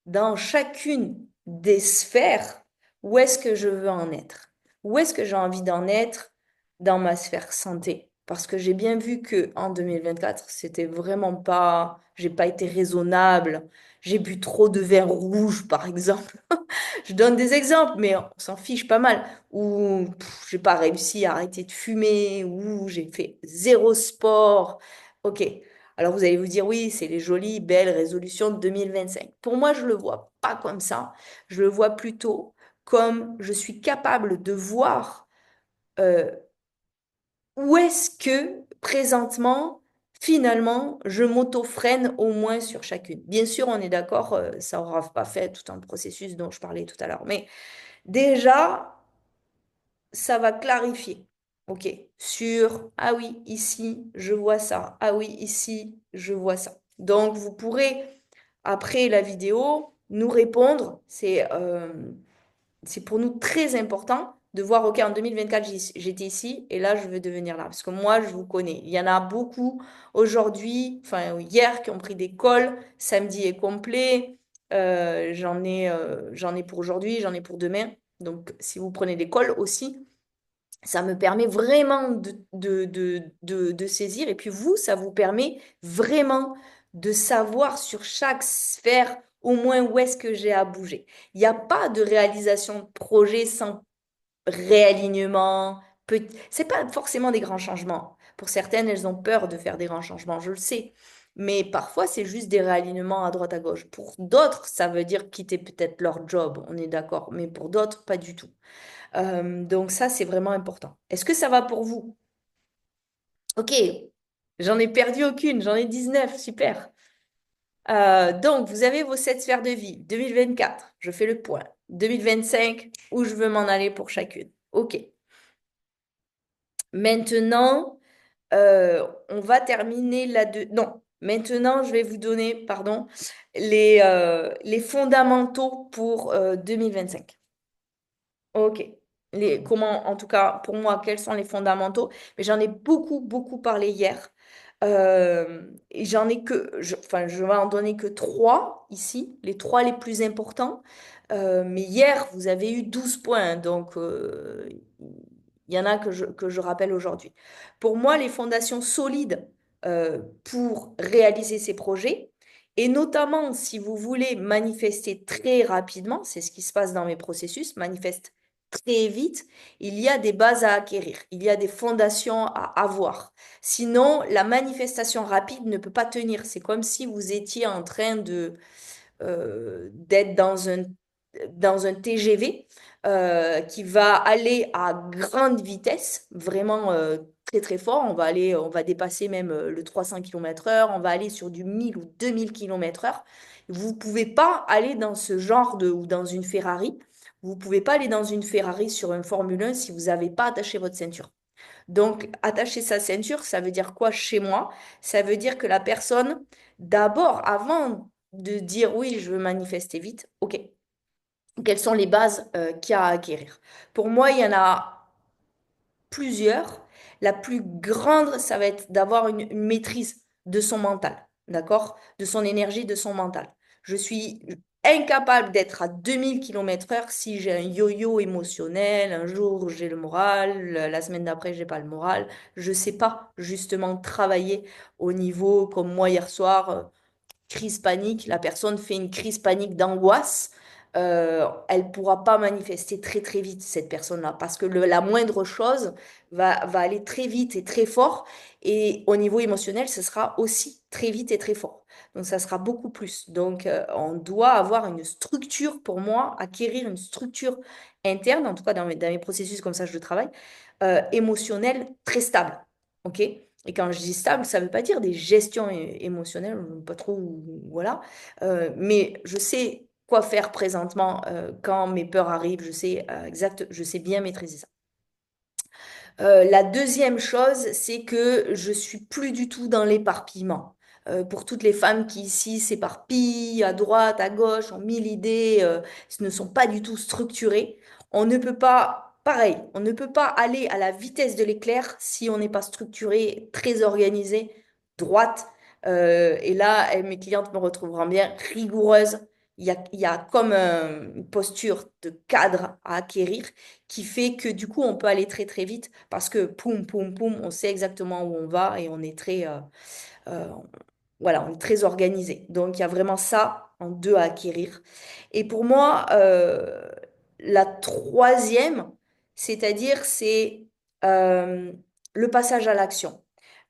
dans chacune des sphères, où est-ce que je veux en être? Où est-ce que j'ai envie d'en être dans ma sphère santé? Parce que j'ai bien vu que en 2024, c'était vraiment pas, j'ai pas été raisonnable. J'ai bu trop de vin rouge, par exemple. Je donne des exemples, mais on s'en fiche pas mal. Ou j'ai pas réussi à arrêter de fumer, ou j'ai fait zéro sport. Ok. Alors vous allez vous dire, oui, c'est les jolies, belles résolutions de 2025. Pour moi, je le vois pas comme ça. Je le vois plutôt comme je suis capable de voir euh, où est-ce que présentement, finalement, je m'auto-freine au moins sur chacune. Bien sûr, on est d'accord, ça n'aura pas fait tout un processus dont je parlais tout à l'heure, mais déjà, ça va clarifier. OK. Sur, ah oui, ici, je vois ça. Ah oui, ici, je vois ça. Donc, vous pourrez, après la vidéo, nous répondre. C'est pour nous très important de voir, OK, en 2024, j'étais ici et là, je veux devenir là. Parce que moi, je vous connais. Il y en a beaucoup aujourd'hui, enfin hier, qui ont pris des cols. Samedi est complet. J'en ai pour aujourd'hui, j'en ai pour demain. Donc, si vous prenez des cols aussi, ça me permet vraiment de saisir. Et puis vous, ça vous permet vraiment de savoir sur chaque sphère au moins où est-ce que j'ai à bouger. Il n'y a pas de réalisation de projet sans réalignement. C'est pas forcément des grands changements. Pour certaines, elles ont peur de faire des grands changements, je le sais. Mais parfois, c'est juste des réalignements à droite à gauche. Pour d'autres, ça veut dire quitter peut-être leur job, on est d'accord. Mais pour d'autres, pas du tout. Donc ça, c'est vraiment important. Est-ce que ça va pour vous? Ok, j'en ai perdu aucune, j'en ai 19, super. Donc, vous avez vos 7 sphères de vie. 2024, je fais le point. 2025, où je veux m'en aller pour chacune. Ok. Maintenant, on va terminer là-de... Non, maintenant, je vais vous donner, pardon, les fondamentaux pour 2025. Ok. Comment, en tout cas, pour moi, quels sont les fondamentaux? Mais j'en ai beaucoup, beaucoup parlé hier. Et j'en ai que, enfin, je vais en donner que trois ici, les trois les plus importants. Mais hier, vous avez eu 12 points, donc il y en a que je rappelle aujourd'hui. Pour moi, les fondations solides pour réaliser ces projets, et notamment si vous voulez manifester très rapidement, c'est ce qui se passe dans mes processus, manifeste très vite, il y a des bases à acquérir, il y a des fondations à avoir. Sinon, la manifestation rapide ne peut pas tenir. C'est comme si vous étiez en train d'être dans un TGV qui va aller à grande vitesse, vraiment très très fort. On va dépasser même le 300 km/h, on va aller sur du 1000 ou 2000 km/h. Vous ne pouvez pas aller dans ce genre ou dans une Ferrari. Vous ne pouvez pas aller dans une Ferrari sur un Formule 1 si vous n'avez pas attaché votre ceinture. Donc, attacher sa ceinture, ça veut dire quoi chez moi? Ça veut dire que la personne, d'abord, avant de dire oui, je veux manifester vite, ok, quelles sont les bases qu'il y a à acquérir? Pour moi, il y en a plusieurs. La plus grande, ça va être d'avoir une maîtrise de son mental, d'accord? De son énergie, de son mental. Je suis incapable d'être à 2000 km/h si j'ai un yo-yo émotionnel. Un jour, j'ai le moral, la semaine d'après, j'ai pas le moral. Je sais pas justement travailler au niveau comme moi hier soir. Crise panique, la personne fait une crise panique d'angoisse, elle pourra pas manifester très très vite, cette personne-là, parce que la moindre chose va aller très vite et très fort, et au niveau émotionnel, ce sera aussi très vite et très fort. Donc ça sera beaucoup plus. Donc on doit avoir une structure, pour moi, acquérir une structure interne, en tout cas dans mes processus comme ça, je travaille, émotionnelle très stable. OK? Et quand je dis stable, ça ne veut pas dire des gestions émotionnelles, pas trop, voilà. Mais je sais quoi faire présentement quand mes peurs arrivent, je sais bien maîtriser ça. La deuxième chose, c'est que je suis plus du tout dans l'éparpillement. Pour toutes les femmes qui ici s'éparpillent à droite, à gauche, ont mille idées, ne sont pas du tout structurées, on ne peut pas, pareil, on ne peut pas aller à la vitesse de l'éclair si on n'est pas structuré, très organisé, droite. Et là, mes clientes me retrouveront bien rigoureuse. Il y a comme une posture de cadre à acquérir qui fait que du coup, on peut aller très très vite parce que poum, poum, poum, on sait exactement où on va et on est euh, voilà, on est très organisé. Donc, il y a vraiment ça en deux à acquérir. Et pour moi, la troisième, c'est-à-dire, c'est euh, le passage à l'action.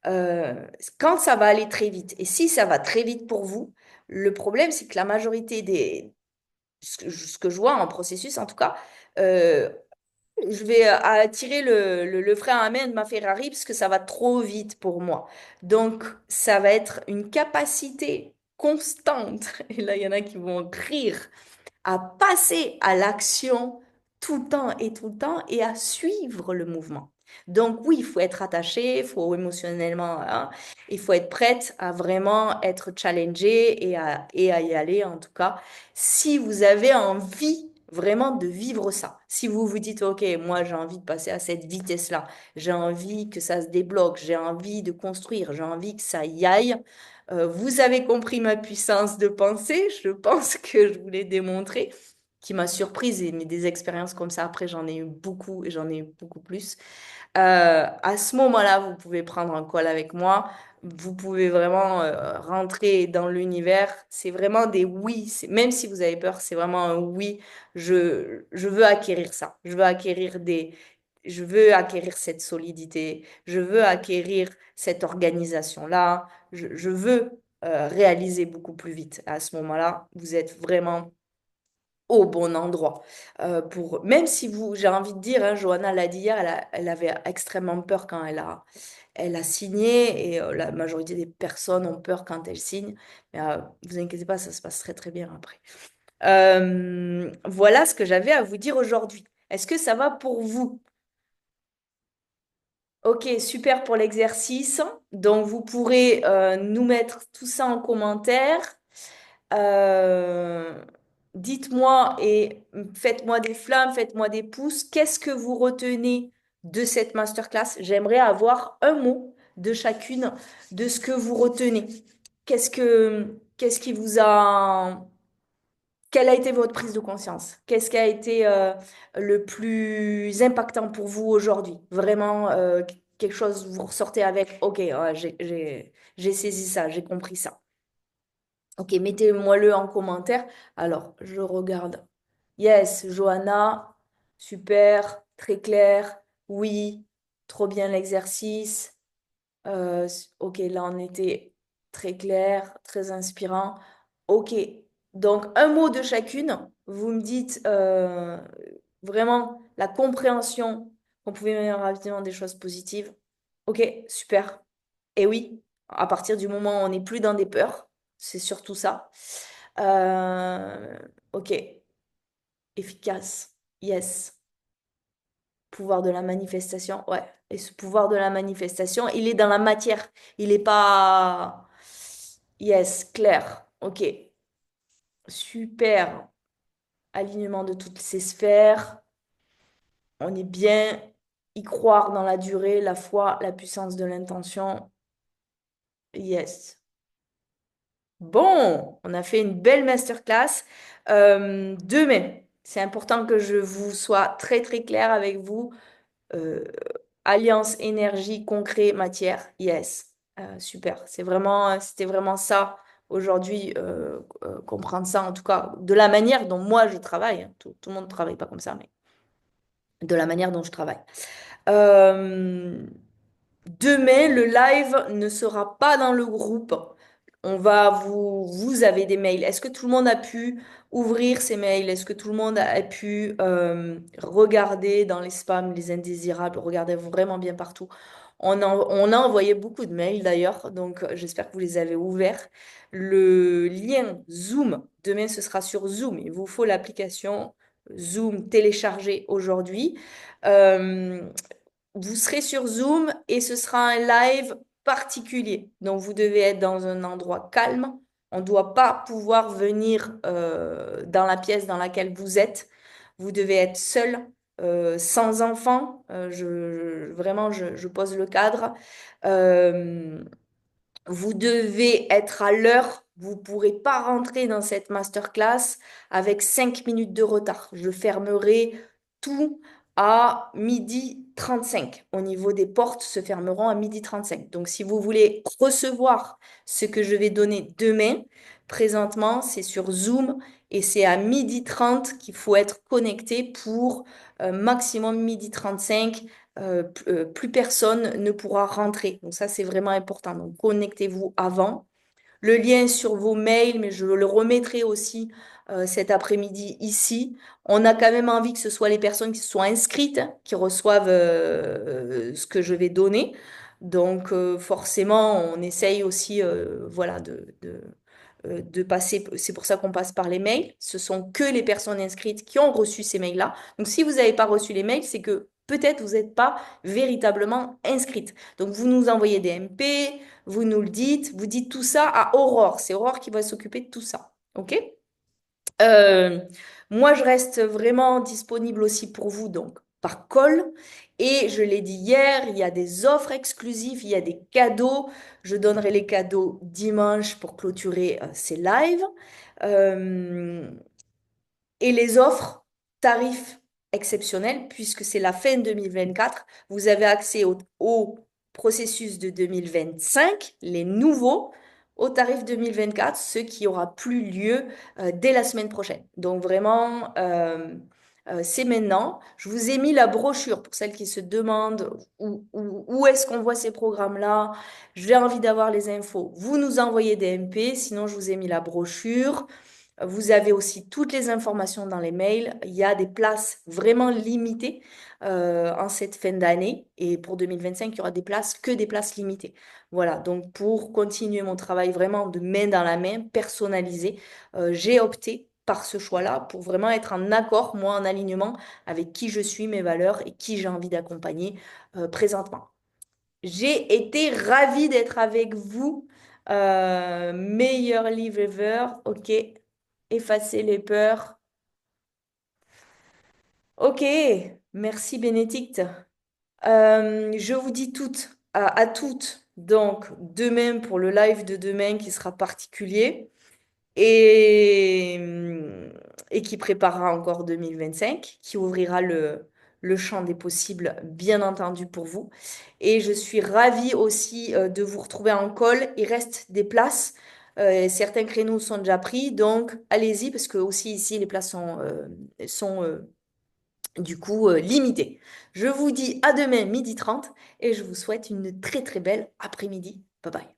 Euh, Quand ça va aller très vite, et si ça va très vite pour vous, le problème, c'est que la majorité ce que je vois en processus, en tout cas, euh, je vais attirer le frein à main de ma Ferrari parce que ça va trop vite pour moi. Donc, ça va être une capacité constante. Et là, il y en a qui vont rire à passer à l'action tout le temps et tout le temps et à suivre le mouvement. Donc oui, il faut être attaché, il faut émotionnellement, hein, il faut être prête à vraiment être challengée et à y aller en tout cas. Si vous avez envie vraiment de vivre ça, si vous vous dites, OK, moi j'ai envie de passer à cette vitesse-là, j'ai envie que ça se débloque, j'ai envie de construire, j'ai envie que ça y aille, vous avez compris ma puissance de pensée, je pense que je vous l'ai démontré, qui m'a surprise, mais des expériences comme ça, après, j'en ai eu beaucoup et j'en ai eu beaucoup plus. À ce moment-là, vous pouvez prendre un call avec moi, vous pouvez vraiment rentrer dans l'univers. C'est vraiment des oui, même si vous avez peur, c'est vraiment un oui. Je veux acquérir ça, je veux acquérir cette solidité, je veux acquérir cette organisation-là, je veux réaliser beaucoup plus vite. À ce moment-là, vous êtes vraiment au bon endroit. Même si vous, j'ai envie de dire, hein, Johanna l'a dit hier, elle avait extrêmement peur quand elle a signé et la majorité des personnes ont peur quand elles signent. Mais vous inquiétez pas, ça se passe très très bien après. Voilà ce que j'avais à vous dire aujourd'hui. Est-ce que ça va pour vous? Ok, super pour l'exercice. Donc, vous pourrez nous mettre tout ça en commentaire. Euh, Dites-moi et faites-moi des flammes, faites-moi des pouces. Qu'est-ce que vous retenez de cette masterclass? J'aimerais avoir un mot de chacune de ce que vous retenez. Qu'est-ce qui vous a, quelle a été votre prise de conscience? Qu'est-ce qui a été le plus impactant pour vous aujourd'hui? Vraiment, quelque chose, vous ressortez avec, ok, ouais, j'ai saisi ça, j'ai compris ça. Ok, mettez-moi-le en commentaire. Alors, je regarde. Yes, Johanna, super, très clair. Oui, trop bien l'exercice. Ok, là, on était très clair, très inspirant. Ok, donc un mot de chacune. Vous me dites vraiment la compréhension qu'on pouvait mettre rapidement des choses positives. Ok, super. Et oui, à partir du moment où on n'est plus dans des peurs, c'est surtout ça. Ok, efficace. Yes. Pouvoir de la manifestation. Ouais. Et ce pouvoir de la manifestation, il est dans la matière. Il n'est pas... Yes, clair. Ok. Super. Alignement de toutes ces sphères. On est bien. Y croire dans la durée, la foi, la puissance de l'intention. Yes. Bon, on a fait une belle masterclass. Demain, c'est important que je vous sois très très clair avec vous. Euh, Alliance énergie, concret, matière. Yes. Super. C'était vraiment ça aujourd'hui, comprendre ça en tout cas de la manière dont moi je travaille, hein. Tout le monde ne travaille pas comme ça, mais de la manière dont je travaille. Euh, Demain, le live ne sera pas dans le groupe. Vous avez des mails. Est-ce que tout le monde a pu ouvrir ces mails? Est-ce que tout le monde a pu regarder dans les spams, les indésirables, regarder vraiment bien partout? On a envoyé beaucoup de mails d'ailleurs, donc j'espère que vous les avez ouverts. Le lien Zoom, demain ce sera sur Zoom. Il vous faut l'application Zoom téléchargée aujourd'hui. Euh, Vous serez sur Zoom et ce sera un live particulier. Donc, vous devez être dans un endroit calme. On ne doit pas pouvoir venir dans la pièce dans laquelle vous êtes. Vous devez être seul, sans enfant. Vraiment, je pose le cadre. Euh, Vous devez être à l'heure. Vous ne pourrez pas rentrer dans cette masterclass avec 5 minutes de retard. Je fermerai tout à 12h35. Au niveau des portes se fermeront à 12h35. Donc, si vous voulez recevoir ce que je vais donner demain, présentement, c'est sur Zoom et c'est à 12h30 qu'il faut être connecté pour maximum 12h35. Plus personne ne pourra rentrer. Donc ça, c'est vraiment important. Donc connectez-vous avant. Le lien est sur vos mails, mais je le remettrai aussi cet après-midi ici. On a quand même envie que ce soit les personnes qui se sont inscrites, hein, qui reçoivent ce que je vais donner. Donc forcément, on essaye aussi voilà, de passer. C'est pour ça qu'on passe par les mails. Ce sont que les personnes inscrites qui ont reçu ces mails-là. Donc si vous n'avez pas reçu les mails, c'est que peut-être vous n'êtes pas véritablement inscrite. Donc vous nous envoyez des MP, vous nous le dites, vous dites tout ça à Aurore. C'est Aurore qui va s'occuper de tout ça. OK? Euh, Moi, je reste vraiment disponible aussi pour vous, donc par call. Et je l'ai dit hier, il y a des offres exclusives, il y a des cadeaux. Je donnerai les cadeaux dimanche pour clôturer ces lives. Euh, et les offres, tarifs exceptionnels, puisque c'est la fin 2024. Vous avez accès au processus de 2025, les nouveaux, au tarif 2024, ce qui aura plus lieu dès la semaine prochaine. Donc vraiment, c'est maintenant. Je vous ai mis la brochure pour celles qui se demandent où est-ce qu'on voit ces programmes-là. J'ai envie d'avoir les infos. Vous nous envoyez des MP, sinon je vous ai mis la brochure. Vous avez aussi toutes les informations dans les mails. Il y a des places vraiment limitées en cette fin d'année. Et pour 2025, il y aura des places, que des places limitées. Voilà, donc pour continuer mon travail vraiment de main dans la main, personnalisé, j'ai opté par ce choix-là pour vraiment être en accord, moi, en alignement avec qui je suis, mes valeurs et qui j'ai envie d'accompagner présentement. J'ai été ravie d'être avec vous. Meilleur livre ever. Ok. Effacer les peurs. Ok. Merci Bénédicte. Je vous dis à toutes, donc demain pour le live de demain qui sera particulier et, et qui préparera encore 2025, qui ouvrira le champ des possibles, bien entendu, pour vous. Et je suis ravie aussi de vous retrouver en call. Il reste des places. Certains créneaux sont déjà pris, donc allez-y, parce que aussi ici, les places sont du coup limitées. Je vous dis à demain, 12h30, et je vous souhaite une très très belle après-midi. Bye bye.